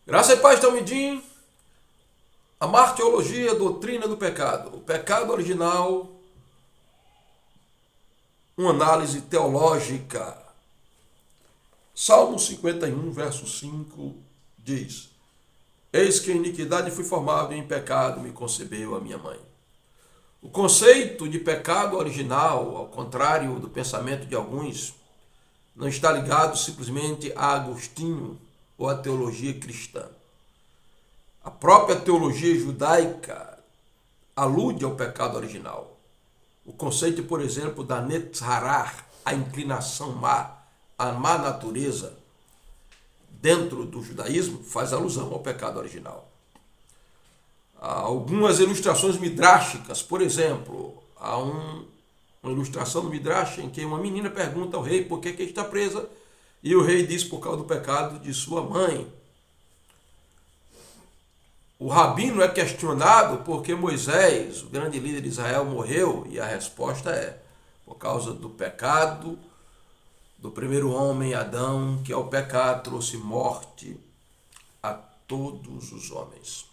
Graça e paz, Talmidim. A martiologia, a doutrina do pecado. O pecado original, uma análise teológica. Salmo 51, verso 5 diz: Eis que em iniquidade fui formado e em pecado me concebeu a minha mãe. O conceito de pecado original, ao contrário do pensamento de alguns, não está ligado simplesmente a Agostinho ou à teologia cristã. A própria teologia judaica alude ao pecado original. O conceito, por exemplo, da Netzarah, a inclinação má, a má natureza, dentro do judaísmo, faz alusão ao pecado original. Há algumas ilustrações midráshicas, por exemplo, há uma ilustração do Midrash em que uma menina pergunta ao rei por que está presa, e o rei diz por causa do pecado de sua mãe. O rabino é questionado porque Moisés, o grande líder de Israel, morreu, e a resposta é por causa do pecado do primeiro homem, Adão, que ao pecado trouxe morte a todos os homens.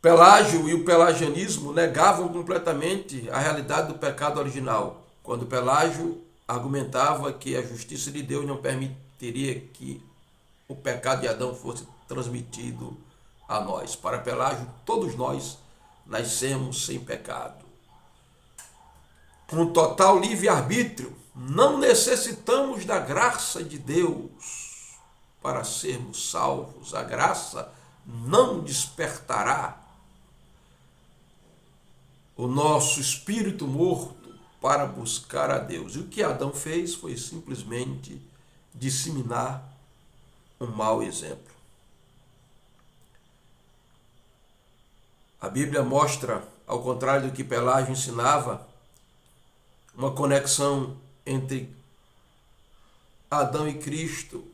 Pelágio e o pelagianismo negavam completamente a realidade do pecado original, quando Pelágio argumentava que a justiça de Deus não permitiria que o pecado de Adão fosse transmitido a nós. Para Pelágio, todos nós nascemos sem pecado. Com total livre-arbítrio, não necessitamos da graça de Deus para sermos salvos. A graça não despertará o nosso espírito morto para buscar a Deus. E o que Adão fez foi simplesmente disseminar um mau exemplo. A Bíblia mostra, ao contrário do que Pelágio ensinava, uma conexão entre Adão e Cristo,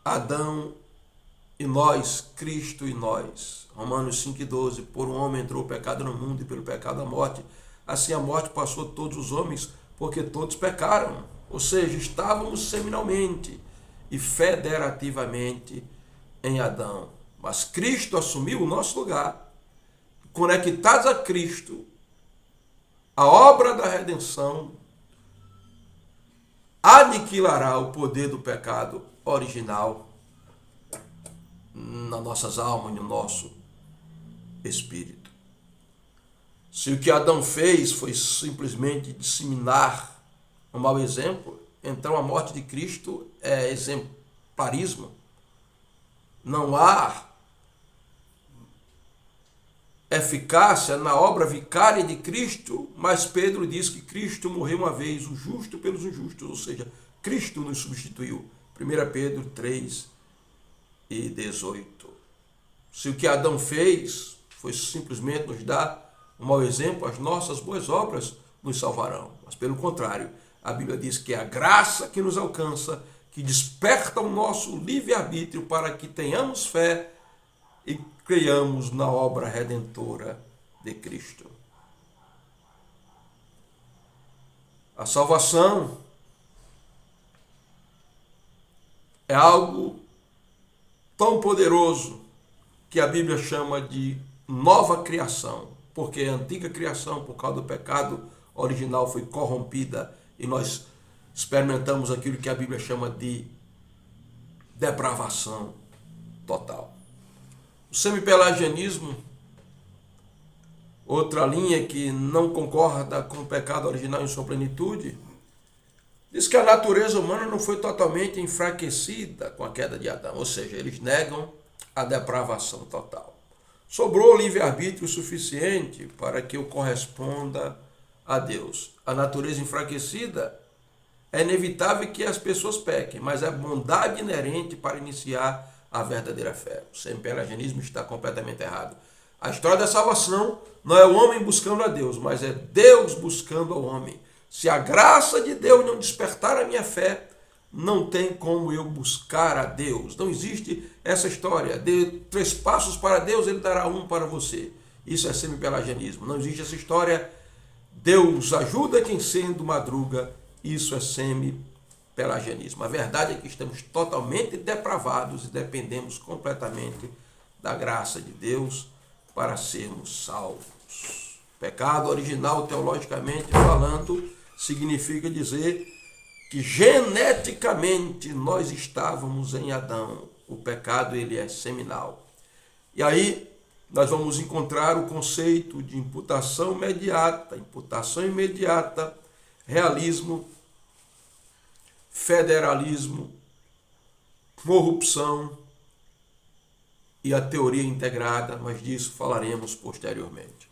Adão e nós, Cristo e nós. Romanos 5,12, por um homem entrou o pecado no mundo e pelo pecado a morte. Assim a morte passou a todos os homens, porque todos pecaram. Ou seja, estávamos seminalmente e federativamente em Adão. Mas Cristo assumiu o nosso lugar. Conectados a Cristo, a obra da redenção aniquilará o poder do pecado original nas nossas almas e no nosso espírito. Se o que Adão fez foi simplesmente disseminar um mau exemplo, então a morte de Cristo é exemplarismo. Não há eficácia na obra vicária de Cristo, mas Pedro diz que Cristo morreu uma vez, o justo pelos injustos, ou seja, Cristo nos substituiu. 1 Pedro 3:18. Se o que Adão fez foi simplesmente nos dar um mau exemplo, as nossas boas obras nos salvarão. Mas pelo contrário, a Bíblia diz que é a graça que nos alcança, que desperta o nosso livre-arbítrio para que tenhamos fé e creiamos na obra redentora de Cristo. A salvação é algo tão poderoso que a Bíblia chama de nova criação, porque a antiga criação, por causa do pecado original, foi corrompida e nós experimentamos aquilo que a Bíblia chama de depravação total. O semipelagianismo, outra linha que não concorda com o pecado original em sua plenitude, diz que a natureza humana não foi totalmente enfraquecida com a queda de Adão, ou seja, eles negam a depravação total. Sobrou livre-arbítrio suficiente para que eu corresponda a Deus. A natureza enfraquecida, é inevitável que as pessoas pequem, mas é bondade inerente para iniciar a verdadeira fé. O semipelagianismo está completamente errado. A história da salvação não é o homem buscando a Deus, mas é Deus buscando ao homem. Se a graça de Deus não despertar a minha fé, não tem como eu buscar a Deus. Não existe essa história. Dê 3 passos para Deus, Ele dará 1 para você. Isso é semipelagianismo. Não existe essa história. Deus ajuda quem cedo madruga. Isso é semipelagianismo. pelagianismo. A verdade é que estamos totalmente depravados e dependemos completamente da graça de Deus para sermos salvos. Pecado original, teologicamente falando, significa dizer que geneticamente nós estávamos em Adão. O pecado, ele é seminal. E aí nós vamos encontrar o conceito de imputação imediata, realismo, federalismo, corrupção e a teoria integrada, mas disso falaremos posteriormente.